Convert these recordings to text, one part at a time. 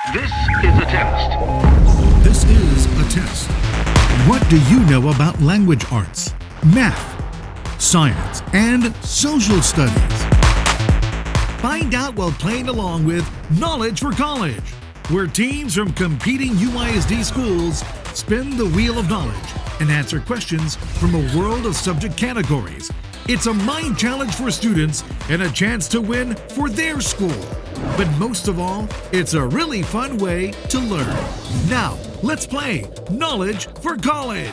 This is a test. This is a test. What do you know about language arts, math, science, and social studies? Find out while playing along with Knowledge for College, where teams from competing UISD schools spin the wheel of knowledge and answer questions from a world of subject categories. It's a mind challenge for students and a chance to win for their school. But most of all, it's a really fun way to learn. Now, let's play Knowledge for College.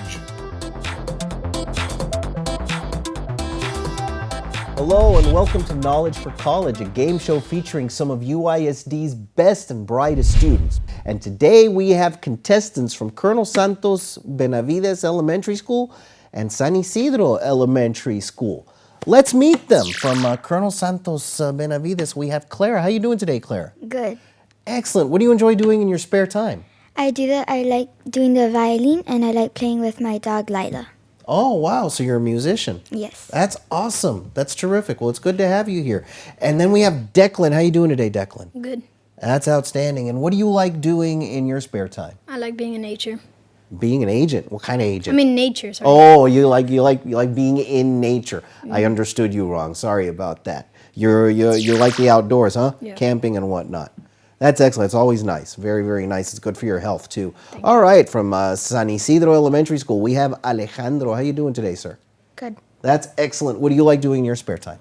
Hello and welcome to Knowledge for College, a game show featuring some of UISD's best and brightest students. And today we have contestants from Colonel Santos Benavides Elementary School and San Isidro Elementary School. Let's meet them. From Colonel Santos Benavides, we have Clara. How are you doing today, Clara? Good. Excellent. What do you enjoy doing in your spare time? I like doing the violin and I like playing with my dog Lila. Oh, wow. So you're a musician. Yes. That's awesome. That's terrific. Well, it's good to have you here. And then we have Declan. How are you doing today, Declan? Good. That's outstanding. And what do you like doing in your spare time? I like being in nature. Being an agent. What kind of agent? I mean nature, sorry. Oh, you like being in nature. I understood you wrong. Sorry about that. You like the outdoors, huh? Yeah. Camping and whatnot. That's excellent. It's always nice. Very, very nice. It's good for your health too. All right, from San Isidro Elementary School, we have Alejandro. How you doing today, sir? Good. That's excellent. What do you like doing in your spare time?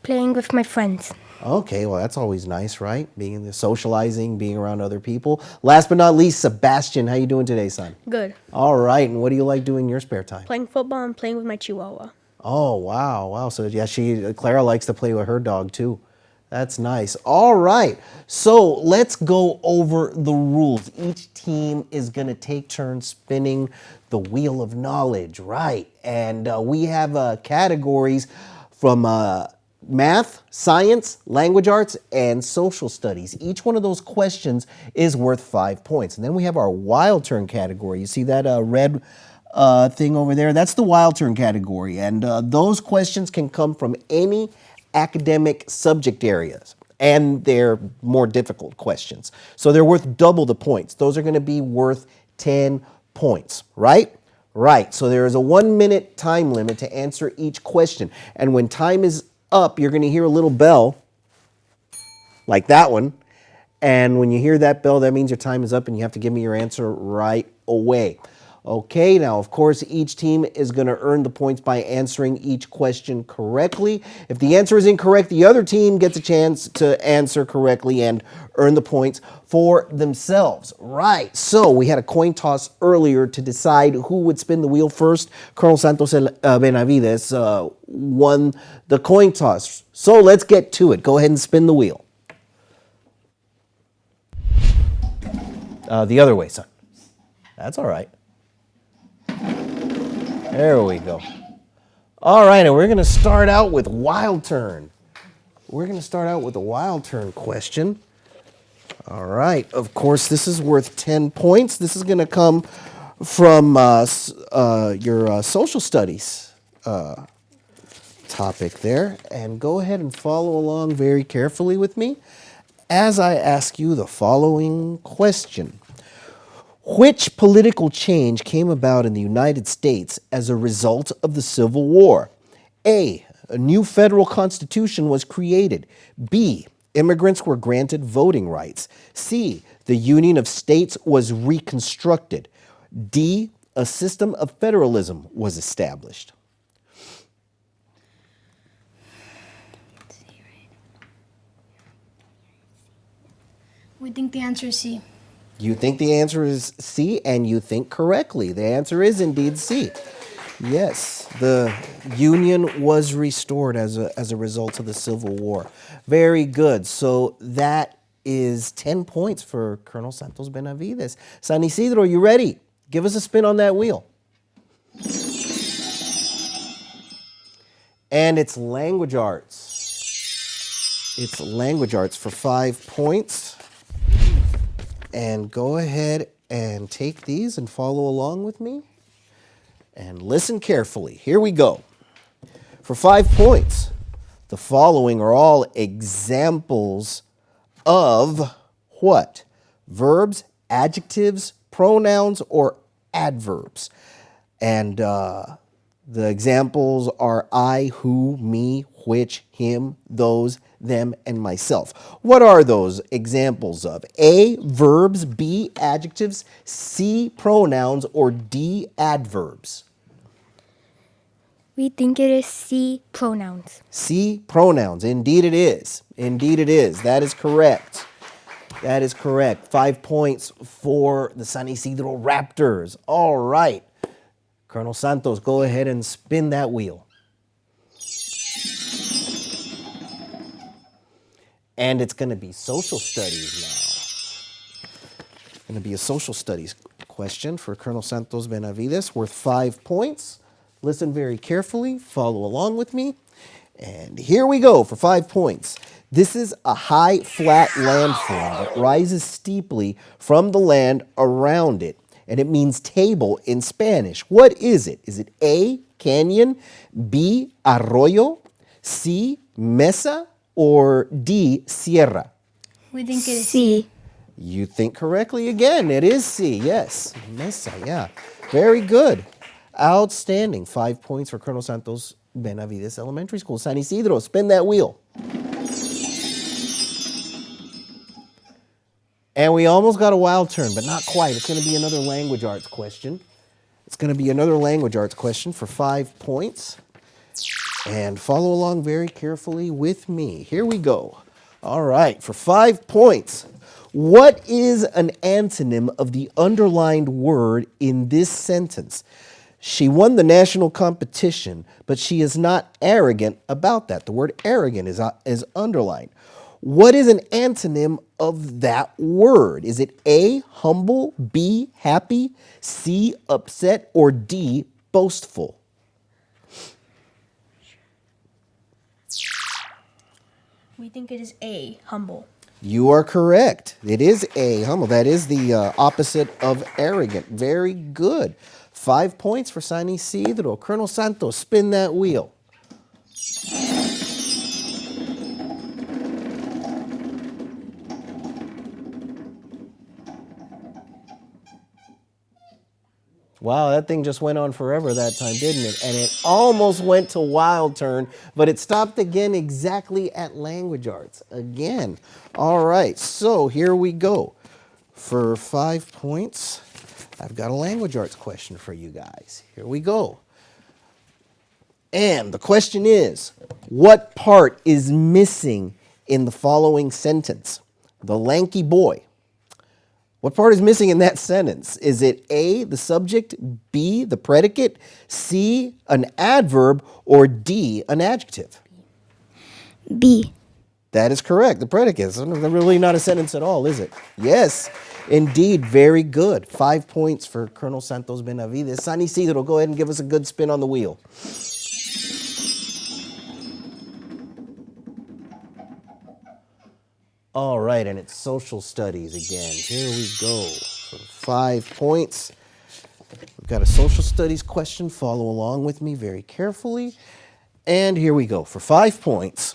Playing with my friends. Okay, well, that's always nice, right? Socializing, being around other people. Last but not least, Sebastian. How you doing today, son? Good. All right, and what do you like doing in your spare time? Playing football and playing with my chihuahua. Oh, wow. So, yeah, Clara likes to play with her dog, too. That's nice. All right, so let's go over the rules. Each team is going to take turns spinning the wheel of knowledge, right? And we have categories from math, science, language arts, and social studies. Each one of those questions is worth 5 points. And then we have our wild turn category. You see that red thing over there? That's the wild turn category. And those questions can come from any academic subject areas. And they're more difficult questions. So they're worth double the points. Those are going to be worth 10 points, right? Right. So there is a 1 minute time limit to answer each question. And when time is up, you're going to hear a little bell like that one. And when you hear that bell, that means your time is up and you have to give me your answer right away. Okay, now of course each team is going to earn the points by answering each question correctly. If the answer is incorrect, the other team gets a chance to answer correctly and earn the points for themselves. Right, so we had a coin toss earlier to decide who would spin the wheel first. Colonel Santos Benavides won the coin toss. So let's get to it. Go ahead and spin the wheel. The other way, son. That's all right. There we go. All right, and we're going to start out with wild turn. We're going to start out with a wild turn question. All right, of course, this is worth 10 points. This is going to come from your social studies topic there. And go ahead and follow along very carefully with me as I ask you the following question. Which political change came about in the United States as a result of the Civil War? A new federal constitution was created. B, immigrants were granted voting rights. C, the Union of States was reconstructed. D, a system of federalism was established. We think the answer is C. You think the answer is C, and you think correctly. The answer is indeed C. Yes, the Union was restored as a result of the Civil War. Very good. So that is 10 points for Colonel Santos Benavides. San Isidro, you ready? Give us a spin on that wheel. And it's language arts. It's language arts for 5 points. And go ahead and take these and follow along with me. And listen carefully. Here we go. For 5 points, the following are all examples of what? verbs, adjectives, pronouns, or adverbs. And the examples are I, who, me, which, him, those, them, and myself. What are those examples of? A, verbs, B, adjectives, C, pronouns, or D, adverbs? We think it is C, pronouns. C, pronouns. Indeed it is. Indeed it is. That is correct. That is correct. 5 points for the San Isidro Raptors. All right. Colonel Santos, go ahead and spin that wheel. And it's going to be social studies now. It's going to be a social studies question for Colonel Santos Benavides worth 5 points. Listen very carefully, follow along with me. And here we go for 5 points. This is a high, flat landform that rises steeply from the land around it. And it means table in Spanish. What is it? Is it A, canyon, B, arroyo, C, mesa, or D, sierra? We think it is C. You think correctly again. It is C, yes. Mesa, yeah. Very good. Outstanding. 5 points for Colonel Santos Benavides Elementary School. San Isidro, spin that wheel. And we almost got a wild turn, but not quite. It's going to be another language arts question. It's going to be another language arts question for 5 points. And follow along very carefully with me. Here we go. All right, for 5 points. What is an antonym of the underlined word in this sentence? She won the national competition, but she is not arrogant about that. The word arrogant is underlined. What is an antonym of that word? Is it A, humble, B, happy, C, upset, or D, boastful? We think it is A, humble. You are correct. It is A, humble. That is the opposite of arrogant. Very good. 5 points for San Isidro. Colonel Santos, spin that wheel. Wow, that thing just went on forever that time, didn't it? And it almost went to wild turn, but it stopped again exactly at language arts. Again. All right, so here we go. For 5 points, I've got a language arts question for you guys. Here we go. And the question is, what part is missing in the following sentence? The lanky boy. What part is missing in that sentence? Is it A, the subject, B, the predicate, C, an adverb, or D, an adjective? B. That is correct. The predicate. It's really not a sentence at all, is it? Yes, indeed. Very good. 5 points for Colonel Santos Benavides. San Isidro, go ahead and give us a good spin on the wheel. All right, and it's social studies again. Here we go for 5 points. We've got a social studies question. Follow along with me very carefully. And here we go for 5 points.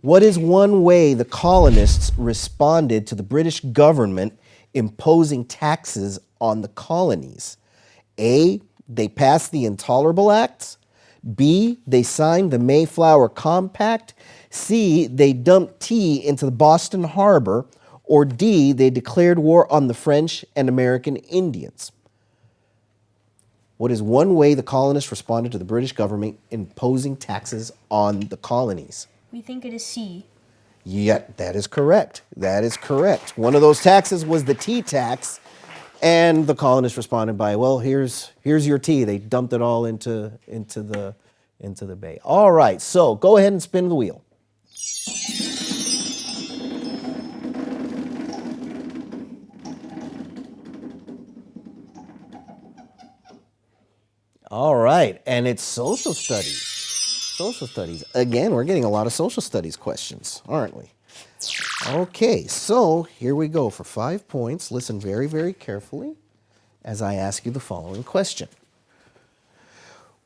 What is one way the colonists responded to the British government imposing taxes on the colonies? A, they passed the Intolerable Acts. B, they signed the Mayflower Compact. C, they dumped tea into the Boston Harbor. Or D, they declared war on the French and American Indians. What is one way the colonists responded to the British government imposing taxes on the colonies? We think it is C. Yeah, that is correct. That is correct. One of those taxes was the tea tax, and the colonists responded by, well, here's your tea. They dumped it all into the bay. All right, so go ahead and spin the wheel. All right, and it's social studies. Social studies. Again, we're getting a lot of social studies questions, aren't we? Okay, so here we go for 5 points. Listen very, very carefully as I ask you the following question.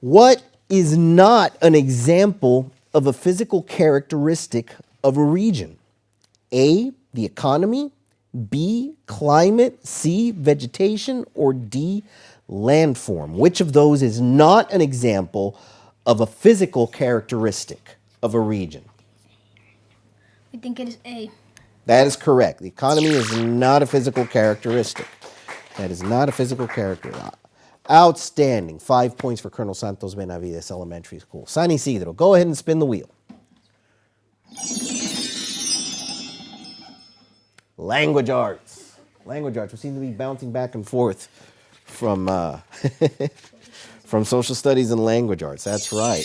What is not an example of a physical characteristic of a region? A, the economy, B, climate, C, vegetation, or D, landform? Which of those is not an example of a physical characteristic of a region? We think it is A. That is correct. The economy is not a physical characteristic. That is not a physical characteristic. Outstanding. 5 points for Colonel Santos Benavides Elementary School. San Isidro, go ahead and spin the wheel. Language arts. Language arts. We seem to be bouncing back and forth from from social studies and language arts. That's right.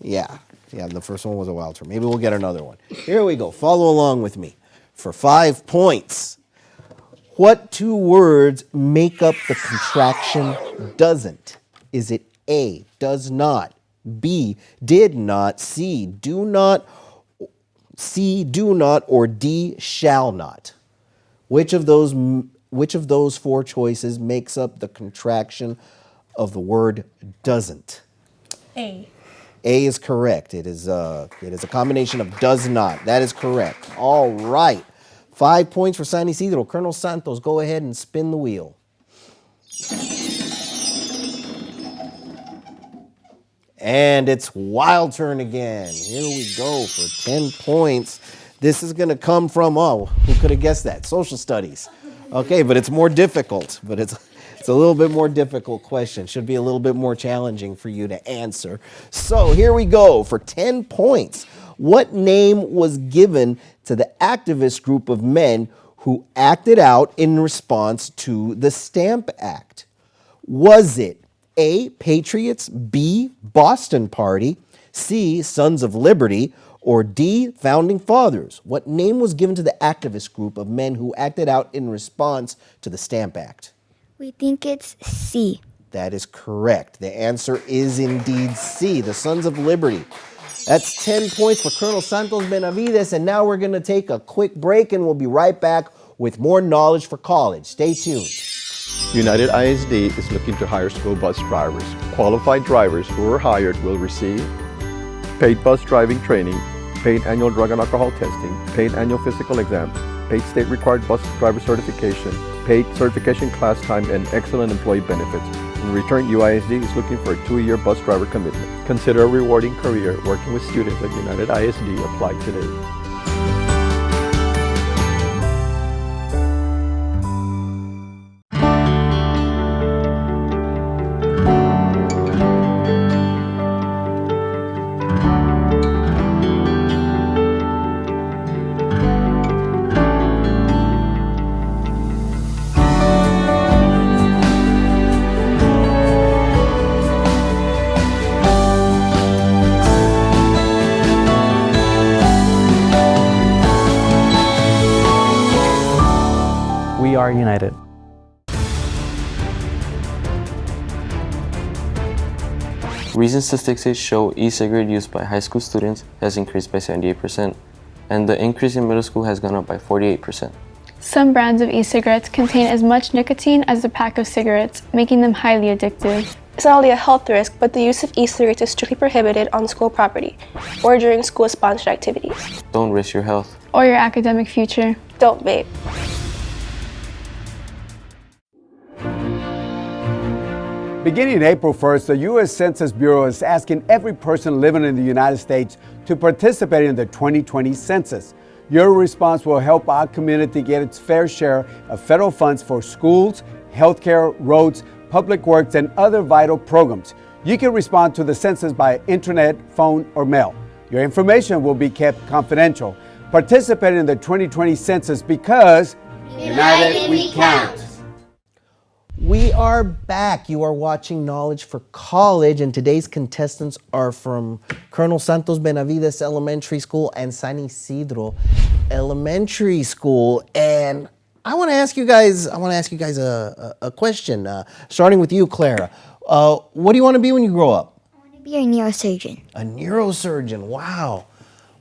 Yeah, the first one was a wild term. Maybe we'll get another one. Here we go. Follow along with me. For 5 points, what two words make up the contraction doesn't? Is it A, does not, B, did not, C, do not, or D, shall not? Which of those four choices makes up the contraction of the word doesn't? A. A is correct. It is a combination of does not. That is correct. All right. 5 points for San Isidro. Colonel Santos, go ahead and spin the wheel. And it's wild turn again. Here we go for 10 points. This is going to come from, who could have guessed that? Social studies. Okay, but it's more difficult. But it's a little bit more difficult question. Should be a little bit more challenging for you to answer. So here we go for 10 points. What name was given to the activist group of men who acted out in response to the Stamp Act? Was it A, Patriots, B, Boston Party, C, Sons of Liberty, or D, Founding Fathers? What name was given to the activist group of men who acted out in response to the Stamp Act? We think it's C. That is correct. The answer is indeed C, the Sons of Liberty. That's 10 points for Colonel Santos Benavides, and now we're going to take a quick break, and we'll be right back with more knowledge for college. Stay tuned. United ISD is looking to hire school bus drivers. Qualified drivers who are hired will receive paid bus driving training, paid annual drug and alcohol testing, paid annual physical exams, paid state-required bus driver certification, paid certification class time, and excellent employee benefits. In return, UISD is looking for a 2-year bus driver commitment. Consider a rewarding career working with students at United ISD. Apply today. We are united. Recent statistics show e-cigarette use by high school students has increased by 78%, and the increase in middle school has gone up by 48%. Some brands of e-cigarettes contain as much nicotine as a pack of cigarettes, making them highly addictive. It's not only a health risk, but the use of e-cigarettes is strictly prohibited on school property or during school-sponsored activities. Don't risk your health Or your academic future. Don't vape. Beginning April 1st, the U.S. Census Bureau is asking every person living in the United States to participate in the 2020 census. Your response will help our community get its fair share of federal funds for schools, healthcare, roads, public works, and other vital programs. You can respond to the census by internet, phone, or mail. Your information will be kept confidential. Participate in the 2020 census because United we count. We are back. You are watching Knowledge for College, and today's contestants are from Colonel Santos Benavides Elementary School and San Isidro Elementary School. And I want to ask you guys a question. Starting with you, Clara. What do you want to be when you grow up? I want to be a neurosurgeon. A neurosurgeon.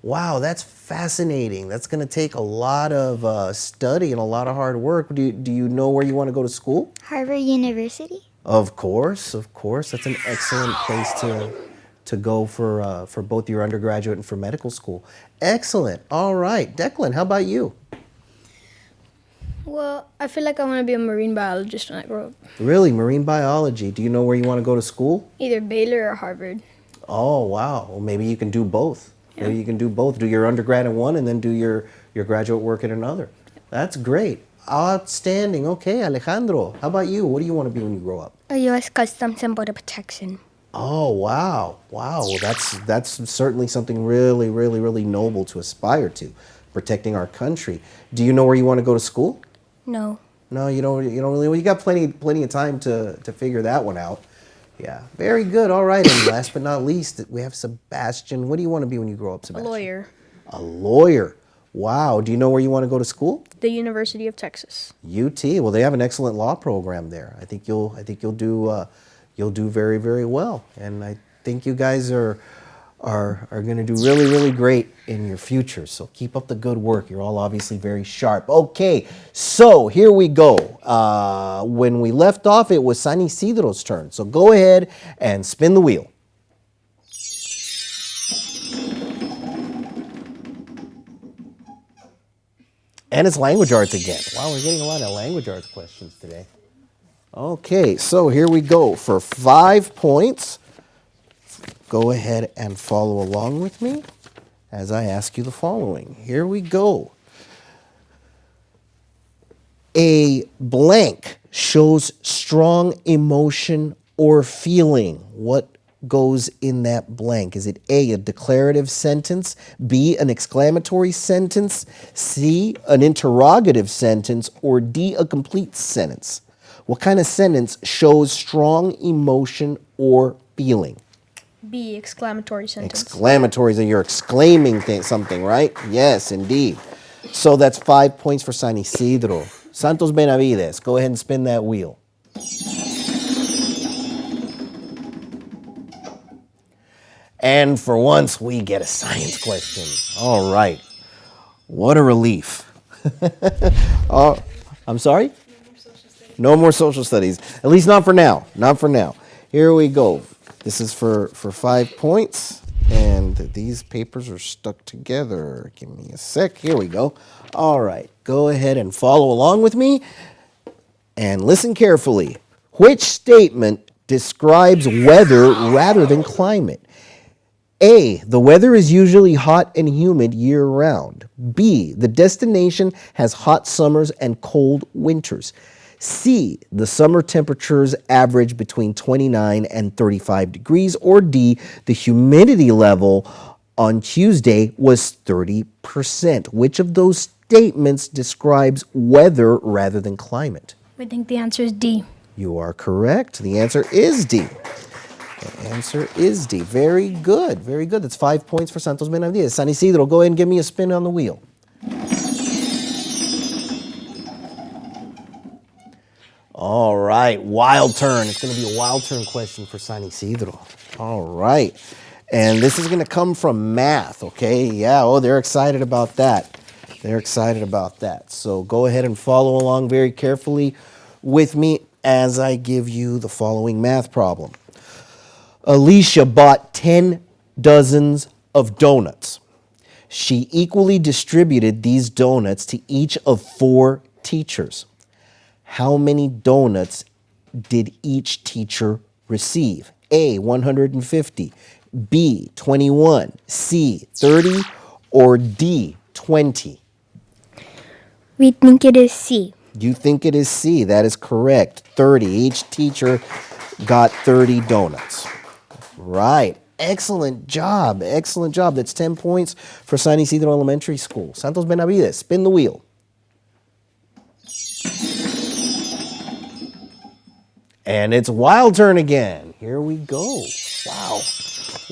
Wow, that's fascinating. That's going to take a lot of study and a lot of hard work. Do you know where you want to go to school? Harvard University. Of course. That's an excellent place to to go for both your undergraduate and for medical school. Excellent. All right. Declan, how about you? Well, I feel like I want to be a marine biologist when I grow up. Really, marine biology. Do you know where you want to go to school? Either Baylor or Harvard. Oh, wow. Well, maybe you can do both. Yeah. Maybe you can do both. Do your undergrad in one and then do your graduate work in another. That's great. Outstanding. Okay, Alejandro, how about you? What do you want to be when you grow up? A U.S. Customs and Border Protection. Oh, wow. Wow. Well, that's certainly something really, really, really noble to aspire to, protecting our country. Do you know where you want to go to school? No. No, you don't really. Well, you got plenty of time to figure that one out. Yeah. Very good. All right. And last but not least, we have Sebastian. What do you want to be when you grow up, Sebastian? A lawyer. A lawyer. Wow. Do you know where you want to go to school? The University of Texas. UT. Well, they have an excellent law program there. I think you'll do very, very well. And I think you guys are going to do really, really great in your future. So keep up the good work. You're all obviously very sharp. Okay, so here we go. When we left off, it was San Isidro's turn. So go ahead and spin the wheel. And it's language arts again. Wow, we're getting a lot of language arts questions today. Okay, so here we go for 5 points. Go ahead and follow along with me as I ask you the following. Here we go. A blank shows strong emotion or feeling. What goes in that blank? Is it A, a declarative sentence, B, an exclamatory sentence, C, an interrogative sentence, or D, a complete sentence? What kind of sentence shows strong emotion or feeling? B, exclamatory sentence. Exclamatory, so you're exclaiming something, right? Yes, indeed. So that's 5 points for San Isidro. Santos Benavides, go ahead and spin that wheel. And for once, we get a science question. All right. What a relief. Oh, I'm sorry? No more social studies. At least not for now. Not for now. Here we go. This is for 5 points. And these papers are stuck together. Give me a sec. Here we go. All right. Go ahead and follow along with me. And listen carefully. Which statement describes weather rather than climate? A, the weather is usually hot and humid year-round. B, the destination has hot summers and cold winters. C, the summer temperatures average between 29 and 35 degrees. Or D, the humidity level on Tuesday was 30%. Which of those statements describes weather rather than climate? I think the answer is D. You are correct. The answer is D. The answer is D. Very good. Very good. That's 5 points for Santos Benavides. San Isidro, go ahead and give me a spin on the wheel. All right. Wild turn. It's going to be a wild turn question for San Isidro. All right. And this is going to come from math, okay? Yeah, oh, they're excited about that. They're excited about that. So go ahead and follow along very carefully with me as I give you the following math problem. Alicia bought 10 dozens of donuts. She equally distributed these donuts to each of 4 teachers. How many donuts did each teacher receive? A, 150, B, 21, C, 30, or D, 20? We think it is C. You think it is C. That is correct. 30. Each teacher got 30 donuts. Right. Excellent job. Excellent job. That's 10 points for San Isidro Elementary School. Santos Benavides, spin the wheel. And it's wild turn again. Here we go. Wow.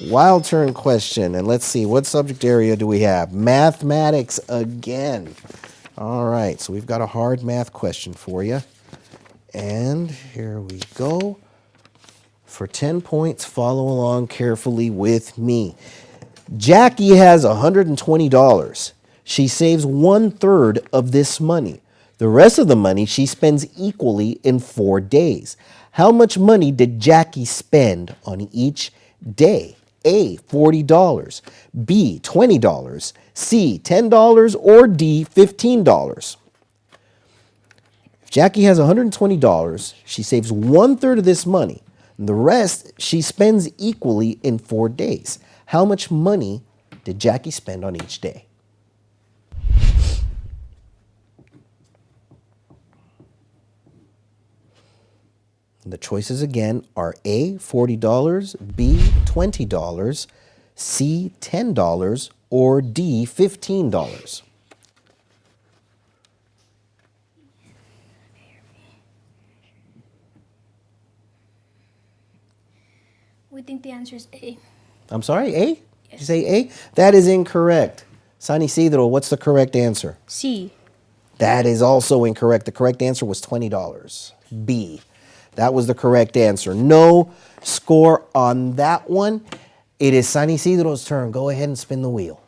Wild turn question. And let's see, what subject area do we have? Mathematics again. All right, so we've got a hard math question for you. And here we go. For 10 points, follow along carefully with me. Jackie has $120. She saves 1/3 of this money. The rest of the money she spends equally in 4 days. How much money did Jackie spend on each day? A, $40, B, $20, C, $10, or D, $15. If Jackie has $120, she saves 1/3 of this money. The rest she spends equally in 4 days. How much money did Jackie spend on each day? The choices again are A, $40, B, $20, C, $10, or D, $15. We think the answer is A. I'm sorry, A? Did you say A? That is incorrect. San Isidro, what's the correct answer? C. That is also incorrect. The correct answer was $20. B. That was the correct answer. No score on that one. It is San Isidro's turn. Go ahead and spin the wheel.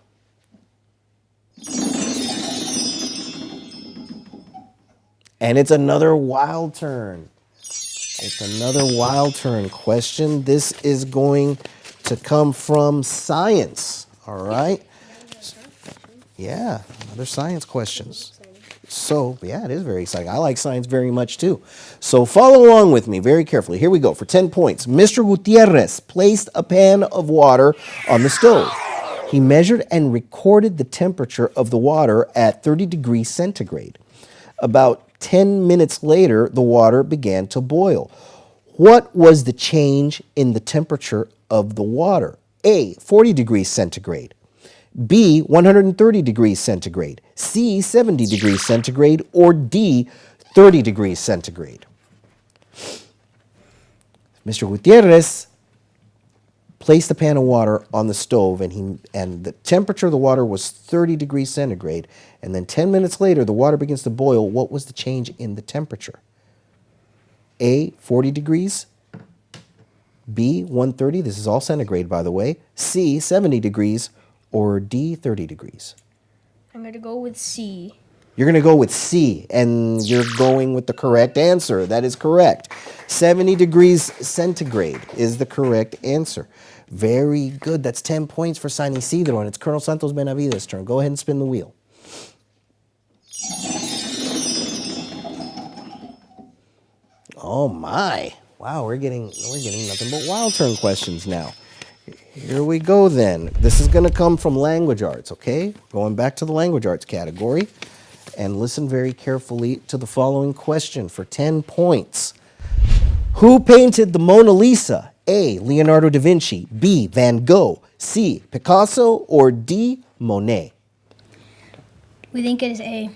And it's another wild turn. It's another wild turn question. This is going to come from science. All right? Yeah, another science questions. So, yeah, it is very exciting. I like science very much too. So follow along with me very carefully. Here we go for 10 points. Mr. Gutierrez placed a pan of water on the stove. He measured and recorded the temperature of the water at 30 degrees centigrade. About 10 minutes later, the water began to boil. What was the change in the temperature of the water? A, 40 degrees centigrade. B, 130 degrees centigrade. C, 70 degrees centigrade. Or D, 30 degrees centigrade. Mr. Gutierrez placed the pan of water on the stove, and the temperature of the water was 30 degrees centigrade. And then 10 minutes later, the water begins to boil. What was the change in the temperature? A, 40 degrees. B, 130. This is all centigrade, by the way. C, 70 degrees. Or D, 30 degrees. I'm going to go with C. You're going to go with C, and you're going with the correct answer. That is correct. 70 degrees centigrade is the correct answer. Very good. That's 10 points for San Isidro, and it's Colonel Santos Benavides' turn. Go ahead and spin the wheel. Oh my. Wow, we're getting nothing but wild turn questions now. Here we go then. This is going to come from language arts, okay? Going back to the language arts category. And listen very carefully to the following question for 10 points. Who painted the Mona Lisa? A, Leonardo da Vinci. B, Van Gogh. C, Picasso. Or D, Monet. We think it is A.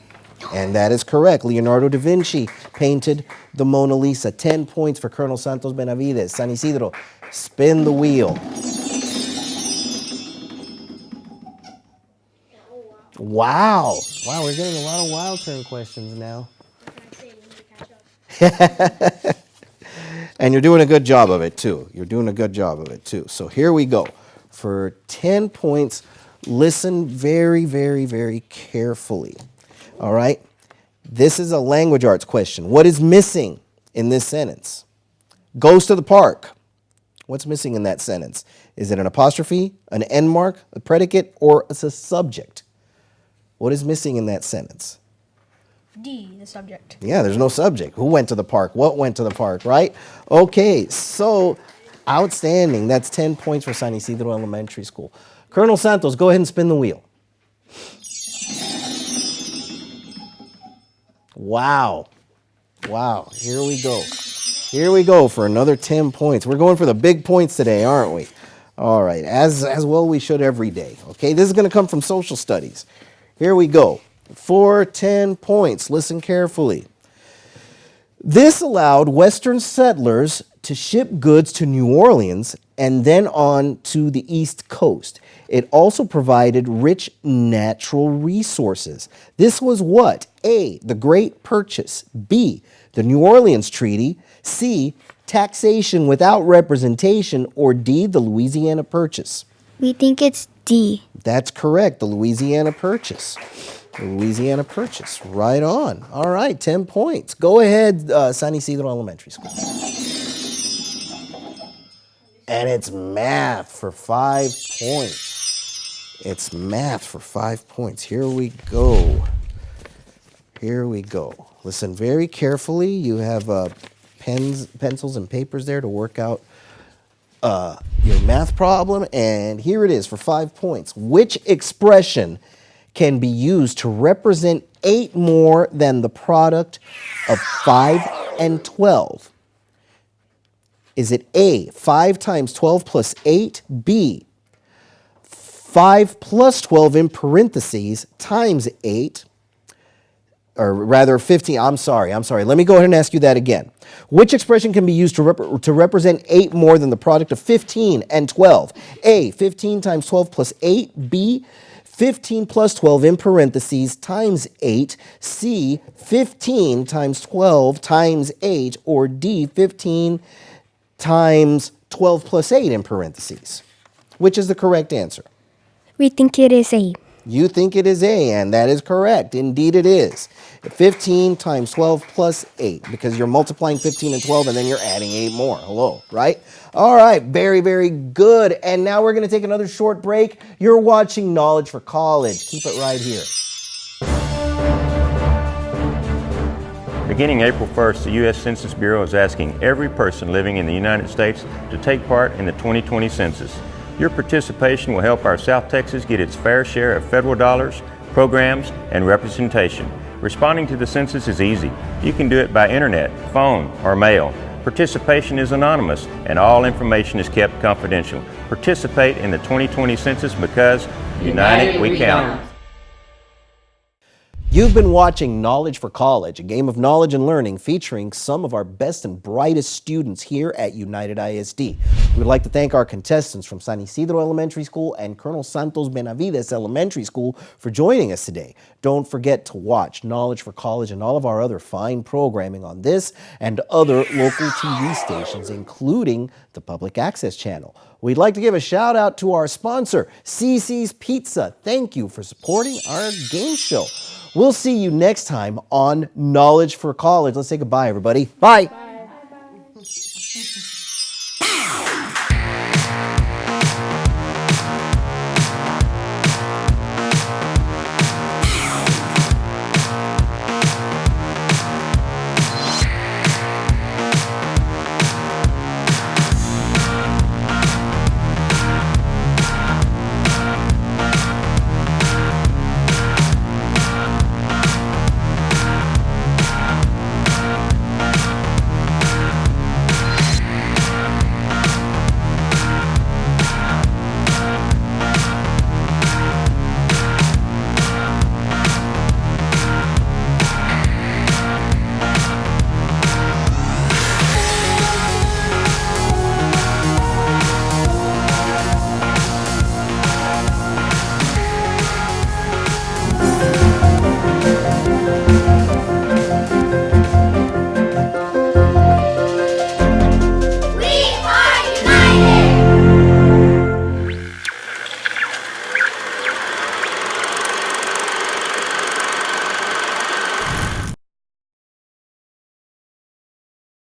And that is correct. Leonardo da Vinci painted the Mona Lisa. 10 points for Colonel Santos Benavides. San Isidro, spin the wheel. Wow. Wow, we're getting a lot of wild turn questions now. And you're doing a good job of it, too. You're doing a good job of it, too. So here we go. For 10 points, listen very, very, very carefully. All right? This is a language arts question. What is missing in this sentence? Goes to the park. What's missing in that sentence? Is it an apostrophe, an end mark, a predicate, or it's a subject? What is missing in that sentence? D, the subject. Yeah, there's no subject. Who went to the park? What went to the park, right? Okay, so outstanding. That's 10 points for San Isidro Elementary School. Colonel Santos, go ahead and spin the wheel. Wow. Wow, here we go. Here we go for another 10 points. We're going for the big points today, aren't we? All right, as well we should every day. Okay, this is going to come from social studies. Here we go. For 10 points. Listen carefully. This allowed Western settlers to ship goods to New Orleans and then on to the East Coast. It also provided rich natural resources. This was what? A, the Great Purchase. B, the New Orleans Treaty. C, taxation without representation. Or D, the Louisiana Purchase. We think it's D. That's correct, the Louisiana Purchase. The Louisiana Purchase, right on. All right, 10 points. Go ahead, San Isidro Elementary School. And it's math for 5 points. It's math for 5 points. Here we go. Here we go. Listen very carefully. You have pens, pencils, and papers there to work out your math problem. And here it is for 5 points. Which expression can be used to represent 8 more than the product of 5 and 12? Is it A, 5 times 12 plus 8, B, 5 plus 12 in parentheses times 8, or rather 15, I'm sorry. Let me go ahead and ask you that again. Which expression can be used to represent 8 more than the product of 15 and 12? A, 15 times 12 plus 8, B, 15 plus 12 in parentheses times 8, C, 15 times 12 times 8, or D, 15 times 12 plus 8 in parentheses. Which is the correct answer? We think it is A. You think it is A, and that is correct. Indeed it is. 15 times 12 plus 8, because you're multiplying 15 and 12, and then you're adding 8 more. Hello, right? All right, very, very good. And now we're going to take another short break. You're watching Knowledge for College. Keep it right here. Beginning April 1st, the U.S. Census Bureau is asking every person living in the United States to take part in the 2020 census. Your participation will help our South Texas get its fair share of federal dollars, programs, and representation. Responding to the census is easy. You can do it by internet, phone, or mail. Participation is anonymous, and all information is kept confidential. Participate in the 2020 census because united we count. You've been watching Knowledge for College, a game of knowledge and learning featuring some of our best and brightest students here at United ISD. We'd like to thank our contestants from San Isidro Elementary School and Colonel Santos Benavides Elementary School for joining us today. Don't forget to watch Knowledge for College and all of our other fine programming on this and other local TV stations, including the Public Access Channel. We'd like to give a shout out to our sponsor, CC's Pizza. Thank you for supporting our game show. We'll see you next time on Knowledge for College. Let's say goodbye, everybody. Bye.